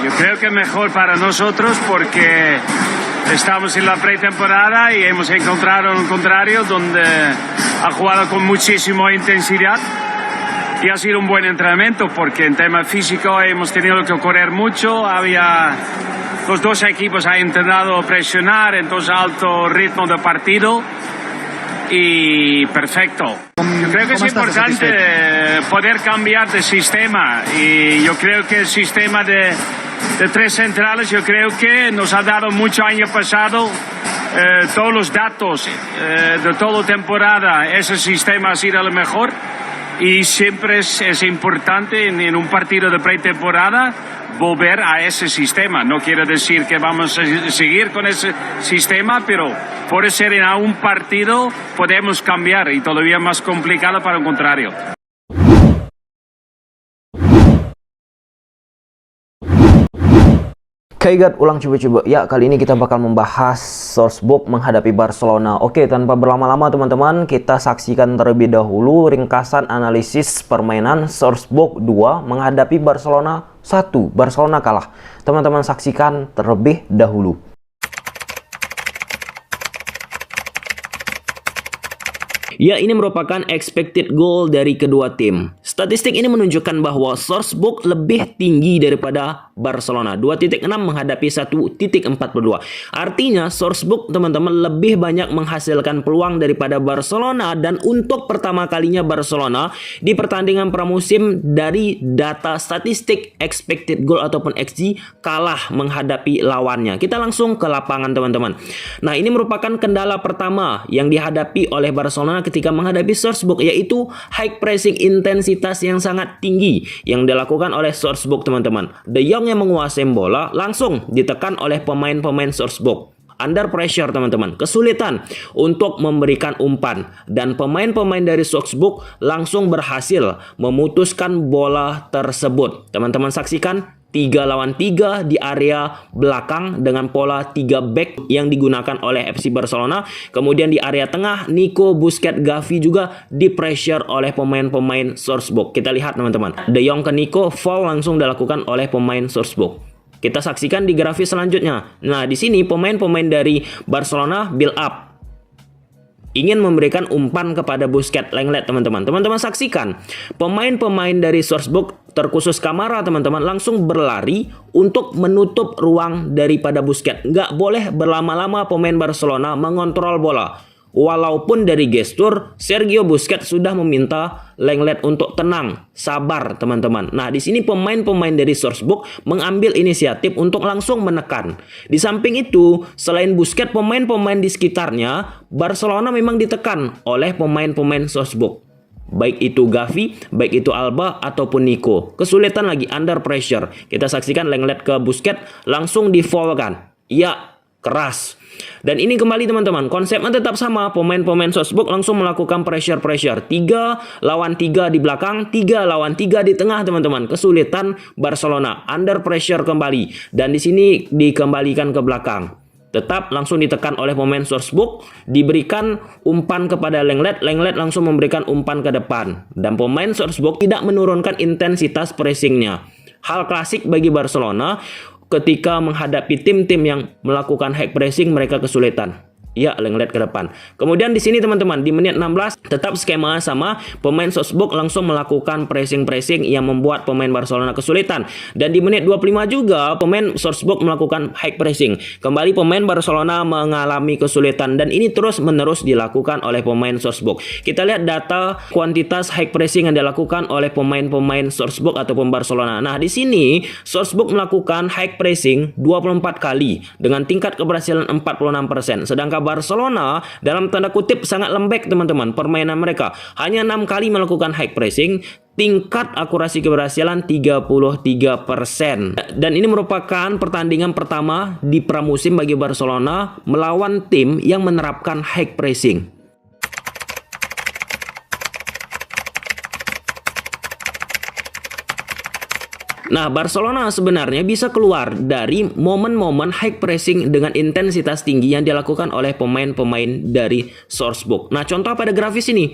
Yo creo que mejor para nosotros porque estamos en la pretemporada y hemos encontrado un contrario donde ha jugado con muchísima intensidad y ha sido un buen entrenamiento porque en tema físico hemos tenido que correr mucho. Los dos equipos han intentado presionar en dos alto ritmo de partido y perfecto. Yo creo que es importante poder cambiar de sistema y yo creo que el sistema de tres centrales yo creo que nos ha dado mucho año pasado todos los datos de toda temporada. Ese sistema ha sido el mejor y siempre es importante en un partido de pretemporada volver a ese sistema. No quiero decir que vamos a seguir con ese sistema, pero puede ser en un partido podemos cambiar y todavía más complicado para el contrario. Oke guys, ulang coba-coba. Ya, kali ini kita bakal membahas Salzburg menghadapi Barcelona. Oke, tanpa berlama-lama teman-teman, kita saksikan terlebih dahulu ringkasan analisis permainan Salzburg 2 menghadapi Barcelona 1. Barcelona kalah. Teman-teman saksikan terlebih dahulu. Ya, ini merupakan expected goal dari kedua tim. Statistik ini menunjukkan bahwa Salzburg lebih tinggi daripada Barcelona. 2.6 menghadapi 1.42. Artinya Salzburg teman-teman lebih banyak menghasilkan peluang daripada Barcelona. Dan untuk pertama kalinya Barcelona di pertandingan pramusim dari data statistik expected goal ataupun XG kalah menghadapi lawannya. Kita langsung ke lapangan teman-teman. Nah, ini merupakan kendala pertama yang dihadapi oleh Barcelona ketika menghadapi Salzburg, yaitu high pressing intensitas yang sangat tinggi yang dilakukan oleh Salzburg teman-teman. De Jong yang menguasai bola langsung ditekan oleh pemain-pemain Salzburg. Under pressure teman-teman, kesulitan untuk memberikan umpan dan pemain-pemain dari Salzburg langsung berhasil memutuskan bola tersebut. Teman-teman saksikan 3 lawan 3 di area belakang dengan pola 3 back yang digunakan oleh FC Barcelona. Kemudian di area tengah Nico, Busquets, Gavi juga di pressure oleh pemain-pemain Salzburg. Kita lihat teman-teman, De Jong ke Nico, foul langsung dilakukan oleh pemain Salzburg. Kita saksikan di grafis selanjutnya. Nah, di sini pemain-pemain dari Barcelona build up, ingin memberikan umpan kepada Busquets, Lenglet teman-teman. Teman-teman saksikan pemain-pemain dari Salzburg terkhusus Kamara teman-teman langsung berlari untuk menutup ruang daripada Busquets. Nggak boleh berlama-lama pemain Barcelona mengontrol bola. Walaupun dari gestur Sergio Busquets sudah meminta Lenglet untuk tenang, sabar teman-teman. Nah, di sini pemain-pemain dari Salzburg mengambil inisiatif untuk langsung menekan. Di samping itu, selain Busquets, pemain-pemain di sekitarnya Barcelona memang ditekan oleh pemain-pemain Salzburg. Baik itu Gavi, baik itu Alba ataupun Nico. Kesulitan lagi under pressure. Kita saksikan Lenglet ke Busquets langsung di foul kan. Ya, keras. Dan ini kembali teman-teman, konsepnya tetap sama. Pemain-pemain Salzburg langsung melakukan pressure. 3 lawan 3 di belakang, 3 lawan 3 di tengah teman-teman. Kesulitan Barcelona, under pressure kembali. Dan di sini dikembalikan ke belakang. Tetap langsung ditekan oleh pemain Salzburg, diberikan umpan kepada Lenglet, Lenglet langsung memberikan umpan ke depan. Dan pemain Salzburg tidak menurunkan intensitas pressingnya. Hal klasik bagi Barcelona. Ketika menghadapi tim-tim yang melakukan high pressing, mereka kesulitan. Ya, Lenglet ke depan. Kemudian di sini teman-teman, di menit 16 tetap skema sama. Pemain Salzburg langsung melakukan pressing-pressing yang membuat pemain Barcelona kesulitan. Dan di menit 25 juga pemain Salzburg melakukan high pressing. Kembali pemain Barcelona mengalami kesulitan dan ini terus-menerus dilakukan oleh pemain Salzburg. Kita lihat data kuantitas high pressing yang dilakukan oleh pemain-pemain Salzburg ataupun Barcelona. Nah, di sini Salzburg melakukan high pressing 24 kali dengan tingkat keberhasilan 46%. Sedangkan Barcelona dalam tanda kutip sangat lembek teman-teman permainan mereka. Hanya 6 kali melakukan high pressing, tingkat akurasi keberhasilan 33%. Dan ini merupakan pertandingan pertama di pramusim bagi Barcelona melawan tim yang menerapkan high pressing. Nah, Barcelona sebenarnya bisa keluar dari momen-momen high pressing dengan intensitas tinggi yang dilakukan oleh pemain-pemain dari Salzburg. Nah, contoh pada grafis ini,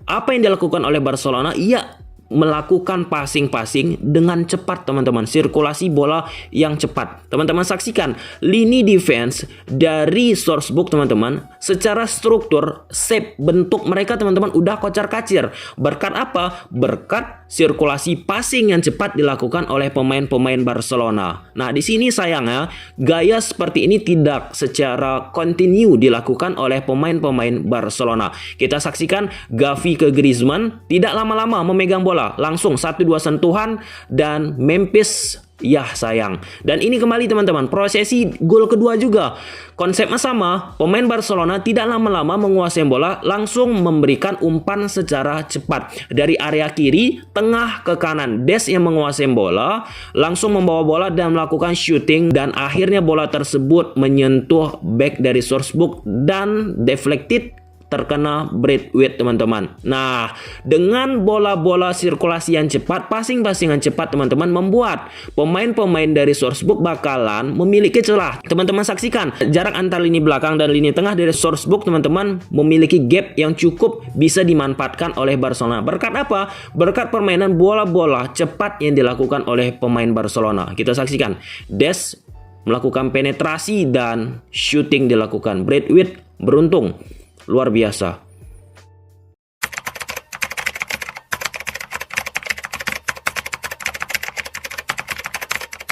apa yang dilakukan oleh Barcelona? Iya, melakukan passing-passing dengan cepat teman-teman, sirkulasi bola yang cepat. Teman-teman saksikan lini defense dari Sourcebook teman-teman, secara struktur, shape, bentuk mereka teman-teman udah kocar-kacir. Berkat apa? Berkat sirkulasi passing yang cepat dilakukan oleh pemain-pemain Barcelona. Nah, di sini sayangnya gaya seperti ini tidak secara kontinu dilakukan oleh pemain-pemain Barcelona. Kita saksikan Gavi ke Griezmann, tidak lama-lama memegang bola, langsung 1-2 sentuhan dan Memphis, ya sayang. Dan ini kembali teman-teman, prosesi gol kedua juga konsepnya sama. Pemain Barcelona tidak lama-lama menguasai bola, langsung memberikan umpan secara cepat dari area kiri tengah ke kanan. Des yang menguasai bola langsung membawa bola dan melakukan shooting, dan akhirnya bola tersebut menyentuh back dari Sourcebook dan deflected, terkena Braithwaite teman-teman. Nah, dengan bola-bola sirkulasi yang cepat, passing-passing yang cepat teman-teman, membuat pemain-pemain dari Sourcebook bakalan memiliki celah. Teman-teman saksikan jarak antar lini belakang dan lini tengah dari Sourcebook teman-teman memiliki gap yang cukup bisa dimanfaatkan oleh Barcelona. Berkat apa? Berkat permainan bola-bola cepat yang dilakukan oleh pemain Barcelona. Kita saksikan Des melakukan penetrasi dan shooting dilakukan. Braithwaite beruntung. Luar biasa.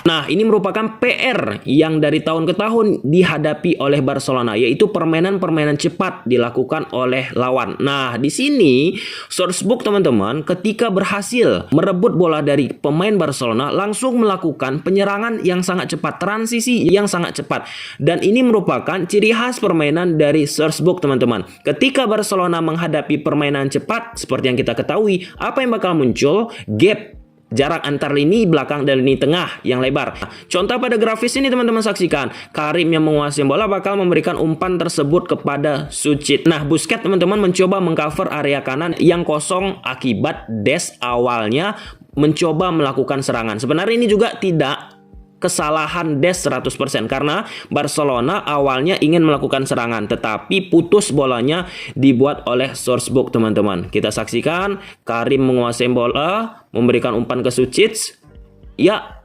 Nah, ini merupakan PR yang dari tahun ke tahun dihadapi oleh Barcelona, yaitu permainan-permainan cepat dilakukan oleh lawan. Nah, di sini Sourcebook teman-teman ketika berhasil merebut bola dari pemain Barcelona, langsung melakukan penyerangan yang sangat cepat, transisi yang sangat cepat. Dan ini merupakan ciri khas permainan dari Sourcebook teman-teman. Ketika Barcelona menghadapi permainan cepat, seperti yang kita ketahui, apa yang bakal muncul? Gap, jarak antar lini belakang dan lini tengah yang lebar. Contoh pada grafis ini teman-teman saksikan, Karim yang menguasai bola bakal memberikan umpan tersebut kepada Suchit. Nah, Busquets teman-teman mencoba mengcover area kanan yang kosong akibat Des awalnya mencoba melakukan serangan. Sebenarnya ini juga tidak kesalahan Des 100% karena Barcelona awalnya ingin melakukan serangan, tetapi putus bolanya dibuat oleh Sourcebook teman-teman. Kita saksikan Karim menguasai bola, memberikan umpan ke Suchit, ya,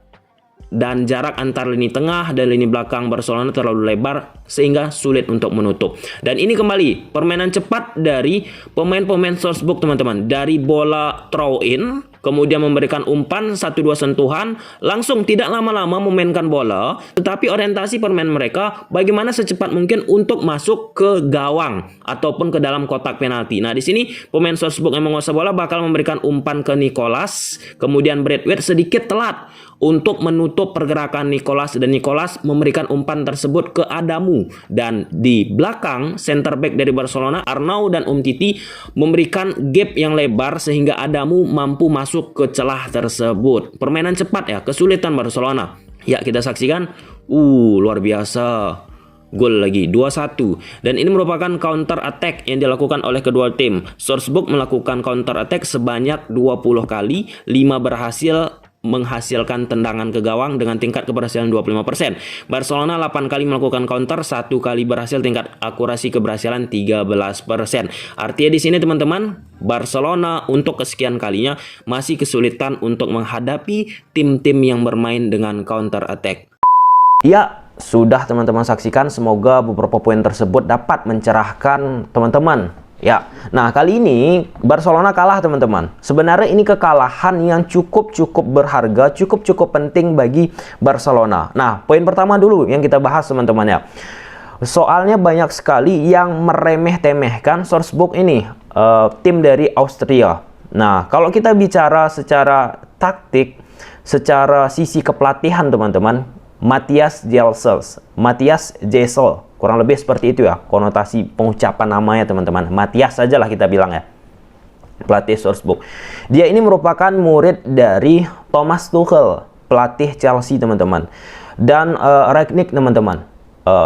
dan jarak antar lini tengah dan lini belakang Barcelona terlalu lebar sehingga sulit untuk menutup. Dan ini kembali permainan cepat dari pemain-pemain Sourcebook teman-teman, dari bola throw in kemudian memberikan umpan 1-2 sentuhan, langsung tidak lama-lama memainkan bola, tetapi orientasi permainan mereka bagaimana secepat mungkin untuk masuk ke gawang ataupun ke dalam kotak penalti. Nah, di sini pemain Sourcebook yang menguasai bola bakal memberikan umpan ke Nicolas, kemudian Braithwaite sedikit telat untuk menutup pergerakan Nicolas, dan Nicolas memberikan umpan tersebut ke Adamu, dan di belakang center back dari Barcelona Arnau dan Umtiti memberikan gap yang lebar sehingga Adamu mampu masuk ke celah tersebut. Permainan cepat ya, kesulitan Barcelona. Ya, kita saksikan. Luar biasa. Gol lagi 2-1. Dan ini merupakan counter attack yang dilakukan oleh kedua tim. Sourcebook melakukan counter attack sebanyak 20 kali, 5 berhasil menghasilkan tendangan ke gawang dengan tingkat keberhasilan 25%. Barcelona 8 kali melakukan counter, 1 kali berhasil, tingkat akurasi keberhasilan 13%. Artinya di sini teman-teman, Barcelona untuk kesekian kalinya masih kesulitan untuk menghadapi tim-tim yang bermain dengan counter attack. Ya, sudah teman-teman saksikan, semoga beberapa poin tersebut dapat mencerahkan teman-teman. Ya, nah kali ini Barcelona kalah teman-teman. Sebenarnya ini kekalahan yang cukup berharga, cukup penting bagi Barcelona. Nah, poin pertama dulu yang kita bahas teman-teman ya. Soalnya banyak sekali yang meremeh-temehkan Sourcebook ini, tim dari Austria. Nah, kalau kita bicara secara taktik, secara sisi kepelatihan teman-teman, Matthias Gisel, kurang lebih seperti itu ya konotasi pengucapan namanya teman-teman. Matthias saja lah kita bilang ya, pelatih Sourcebook. Dia ini merupakan murid dari Thomas Tuchel, pelatih Chelsea teman-teman, dan Rangnick teman-teman,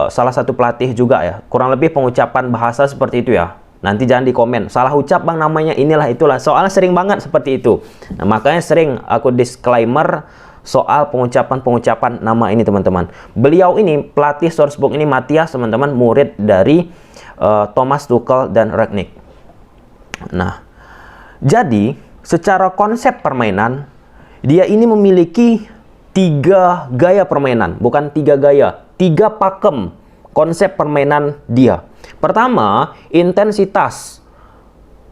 salah satu pelatih juga ya. Kurang lebih pengucapan bahasa seperti itu ya. Nanti jangan di komen, salah ucap bang namanya, inilah itulah, soalnya sering banget seperti itu. Nah, makanya sering aku disclaimer soal pengucapan nama ini teman-teman. Beliau ini pelatih Sourcebook ini, Matthias teman-teman, murid dari Thomas Tuchel dan Rangnick. Nah, jadi secara konsep permainan, dia ini memiliki 3 gaya permainan, bukan 3 gaya, 3 pakem konsep permainan dia. Pertama, intensitas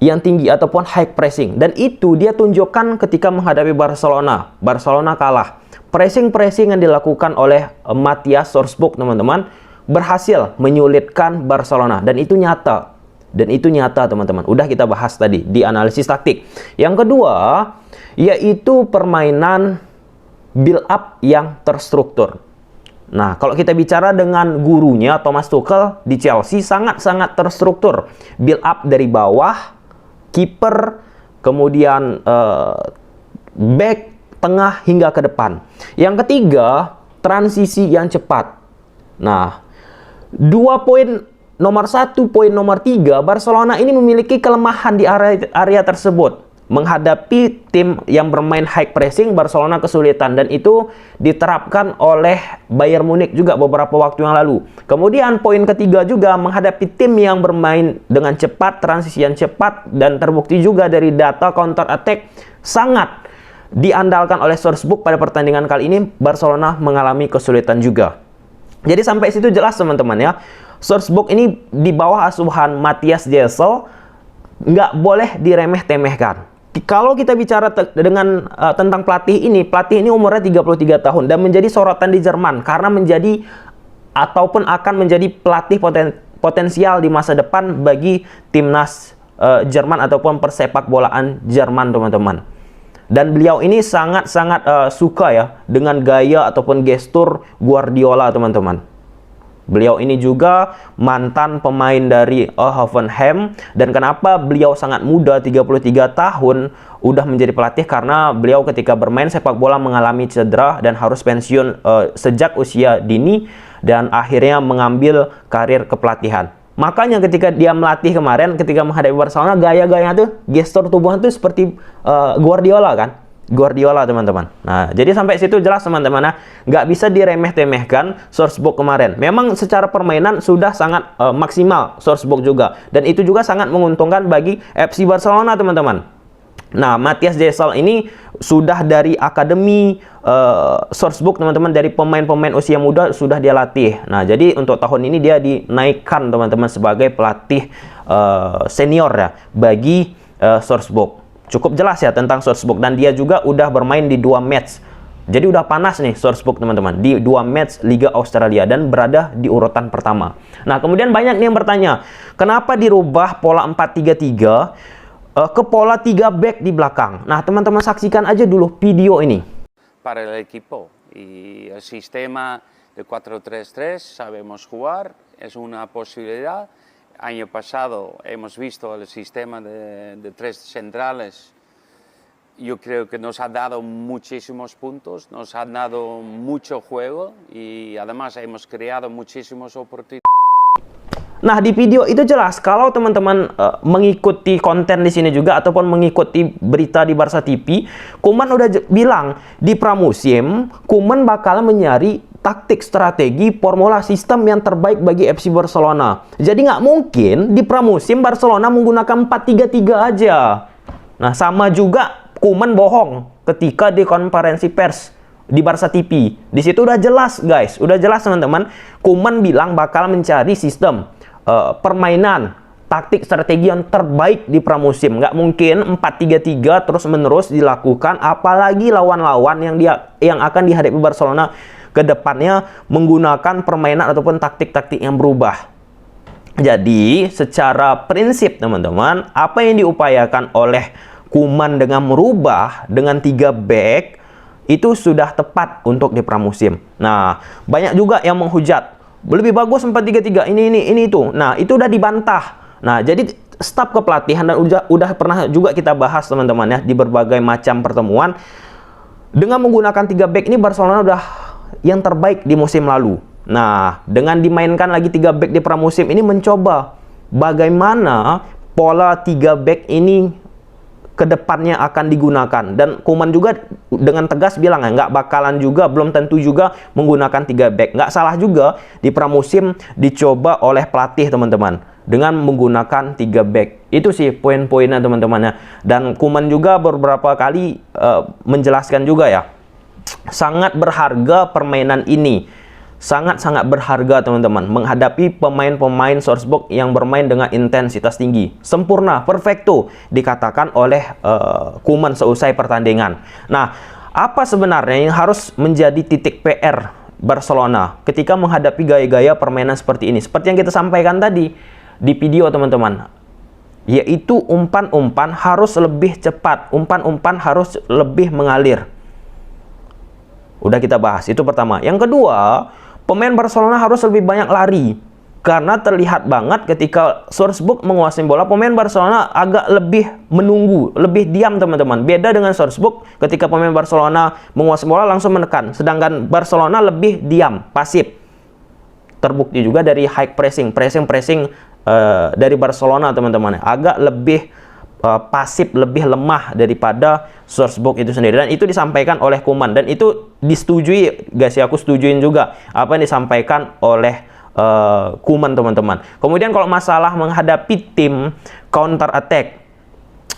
yang tinggi ataupun high pressing, dan itu dia tunjukkan ketika menghadapi Barcelona. Barcelona kalah. Pressing-pressing yang dilakukan oleh Matthias Sorsbuk, teman-teman, berhasil menyulitkan Barcelona, dan itu nyata. Dan itu nyata, teman-teman. Udah kita bahas tadi di analisis taktik. Yang kedua, yaitu permainan build up yang terstruktur. Nah, kalau kita bicara dengan gurunya Thomas Tuchel di Chelsea, sangat-sangat terstruktur. Build up dari bawah, kiper, kemudian back, tengah, hingga ke depan. Yang ketiga, transisi yang cepat. Nah, 2 poin nomor 1, poin nomor 3, Barcelona ini memiliki kelemahan di area tersebut. Menghadapi tim yang bermain high pressing, Barcelona kesulitan, dan itu diterapkan oleh Bayern Munich juga beberapa waktu yang lalu. Kemudian poin ketiga juga, menghadapi tim yang bermain dengan cepat, transisi yang cepat, dan terbukti juga dari data counter attack sangat diandalkan oleh Sorsbuk. Pada pertandingan kali ini Barcelona mengalami kesulitan juga. Jadi sampai situ jelas, teman-teman, ya. Sorsbuk ini di bawah asuhan Matthias Jesel nggak boleh diremeh-temehkan. Kalau kita bicara tentang pelatih ini umurnya 33 tahun dan menjadi sorotan di Jerman karena menjadi ataupun akan menjadi pelatih potensial di masa depan bagi timnas Jerman ataupun persepak bolaan Jerman, teman-teman. Dan beliau ini sangat-sangat suka ya dengan gaya ataupun gestur Guardiola, teman-teman. Beliau ini juga mantan pemain dari Hoffenheim, dan kenapa beliau sangat muda, 33 tahun, udah menjadi pelatih, karena beliau ketika bermain sepak bola mengalami cedera dan harus pensiun sejak usia dini, dan akhirnya mengambil karir kepelatihan. Makanya ketika dia melatih kemarin, ketika menghadapi Barcelona, gaya-gayanya tuh, gestur tubuhnya tuh seperti Guardiola kan. Guardiola, teman-teman. Nah, jadi sampai situ jelas, teman-teman. Nah, nggak bisa diremeh-temehkan Sorsbuk kemarin. Memang secara permainan sudah sangat maksimal Sorsbuk juga. Dan itu juga sangat menguntungkan bagi FC Barcelona, teman-teman. Nah, Matthias Jesel ini sudah dari akademi Sorsbuk, teman-teman, dari pemain-pemain usia muda sudah dia latih. Nah, jadi untuk tahun ini dia dinaikkan, teman-teman, sebagai pelatih senior ya bagi Sorsbuk. Cukup jelas ya tentang Sorsbuk, dan dia juga udah bermain di 2 match. Jadi udah panas nih Sorsbuk, teman-teman, di 2 match Liga Australia dan berada di urutan pertama. Nah, kemudian banyak nih yang bertanya, kenapa dirubah pola 4-3-3 ke pola 3 back di belakang? Nah, teman-teman saksikan aja dulu video ini. Para el equipo y el sistema de 4-3-3 sabemos jugar, es una posibilidad. Año pasado hemos visto el sistema de 3 centrales. Yo creo que nos ha dado muchísimos puntos, nos ha dado mucho juego y además hemos creado muchísimas oportunidades. Nah, di video itu jelas kalau teman-teman mengikuti konten di sini juga ataupun mengikuti berita di Barca TV, Koeman udah bilang di pramusim Koeman bakal menyari taktik, strategi, formula sistem yang terbaik bagi FC Barcelona. Jadi nggak mungkin di pramusim Barcelona menggunakan 4-3-3 aja. Nah, sama juga Koeman bohong ketika di konferensi pers di Barca TV. Di situ udah jelas, guys. Udah jelas, teman-teman. Koeman bilang bakal mencari sistem permainan, taktik, strategi yang terbaik di pramusim. Nggak mungkin 4-3-3 terus-menerus dilakukan, apalagi lawan-lawan yang akan dihadapi Barcelona ke depannya menggunakan permainan ataupun taktik-taktik yang berubah. Jadi, secara prinsip, teman-teman, apa yang diupayakan oleh Koeman dengan merubah dengan 3 back itu sudah tepat untuk di pramusim. Nah, banyak juga yang menghujat, lebih bagus 4-3-3, ini itu. Nah, itu udah dibantah. Nah, jadi staf kepelatihan dan udah pernah juga kita bahas, teman-teman, ya, di berbagai macam pertemuan. Dengan menggunakan 3 back ini Barcelona udah yang terbaik di musim lalu. Nah, dengan dimainkan lagi 3 back di pramusim ini mencoba bagaimana pola 3 back ini ke depannya akan digunakan. Dan Koeman juga dengan tegas bilang ya, nggak bakalan juga, belum tentu juga menggunakan 3 back. Nggak salah juga di pramusim dicoba oleh pelatih, teman-teman. dengan menggunakan 3 back. Itu sih poin-poinnya teman-teman ya. Dan Koeman juga beberapa kali menjelaskan juga ya, sangat berharga permainan ini. Sangat-sangat berharga teman-teman menghadapi pemain-pemain Salzburg yang bermain dengan intensitas tinggi. Sempurna, perfecto dikatakan oleh Koeman seusai pertandingan. Nah, apa sebenarnya yang harus menjadi titik PR Barcelona ketika menghadapi gaya-gaya permainan seperti ini? Seperti yang kita sampaikan tadi di video teman-teman, yaitu umpan-umpan harus lebih cepat, umpan-umpan harus lebih mengalir. Udah kita bahas, itu pertama. Yang kedua, pemain Barcelona harus lebih banyak lari. Karena terlihat banget ketika Salzburg menguasai bola, pemain Barcelona agak lebih menunggu, lebih diam teman-teman. Beda dengan Salzburg, ketika pemain Barcelona menguasai bola langsung menekan. Sedangkan Barcelona lebih diam, pasif. Terbukti juga dari high pressing dari Barcelona teman-teman. Agak lebih pasif, lebih lemah daripada Salzburg itu sendiri. Dan itu disampaikan oleh Koeman. Dan itu disetujui, guys ya, aku setujuin juga apa yang disampaikan oleh Koeman teman-teman. Kemudian kalau masalah menghadapi tim counter attack,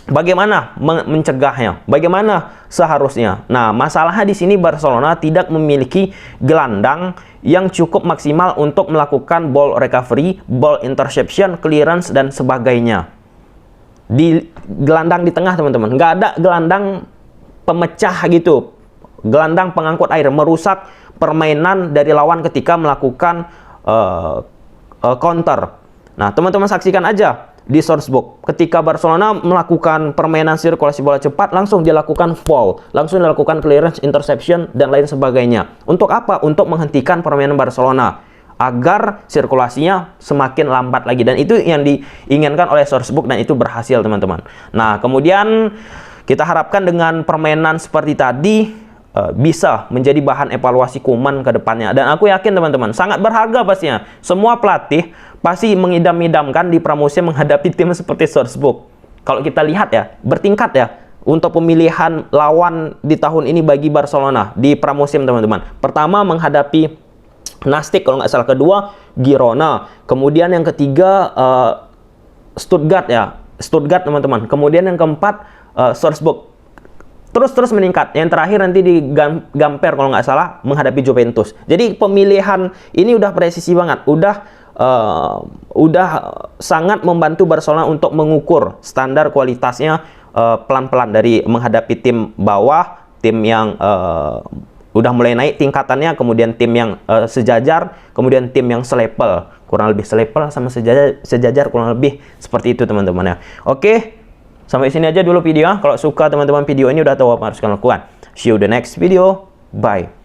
bagaimana mencegahnya? Bagaimana seharusnya? Nah, masalahnya di sini Barcelona tidak memiliki gelandang yang cukup maksimal untuk melakukan ball recovery, ball interception, clearance dan sebagainya. Di gelandang di tengah teman-teman, nggak ada gelandang pemecah gitu, gelandang pengangkut air, merusak permainan dari lawan ketika melakukan counter. Nah, teman-teman saksikan aja di Salzburg ketika Barcelona melakukan permainan sirkulasi bola cepat, langsung dilakukan foul, langsung dilakukan clearance, interception dan lain sebagainya. Untuk apa? Untuk menghentikan permainan Barcelona agar sirkulasinya semakin lambat lagi, dan itu yang diinginkan oleh Salzburg dan itu berhasil teman-teman. Nah, kemudian kita harapkan dengan permainan seperti tadi bisa menjadi bahan evaluasi Koeman ke depannya. Dan aku yakin teman-teman, sangat berharga pastinya. Semua pelatih pasti mengidam-idamkan di pramusim menghadapi tim seperti Salzburg. Kalau kita lihat ya, bertingkat ya untuk pemilihan lawan di tahun ini bagi Barcelona di pramusim teman-teman. Pertama menghadapi Nastic kalau nggak salah, kedua Girona, kemudian yang ketiga Stuttgart ya, Stuttgart teman-teman. Kemudian yang keempat Salzburg. Terus meningkat. Yang terakhir nanti di Gamper kalau nggak salah menghadapi Juventus. Jadi pemilihan ini udah presisi banget, udah sangat membantu Barcelona untuk mengukur standar kualitasnya pelan-pelan dari menghadapi tim bawah, tim yang udah mulai naik tingkatannya, kemudian tim yang sejajar, kemudian tim yang selevel, kurang lebih selevel sama sejajar kurang lebih seperti itu teman-teman ya. Oke. Sampai sini aja dulu video. Kalau suka teman-teman video ini, udah tahu apa harus kalian lakukan. See you the next video. Bye.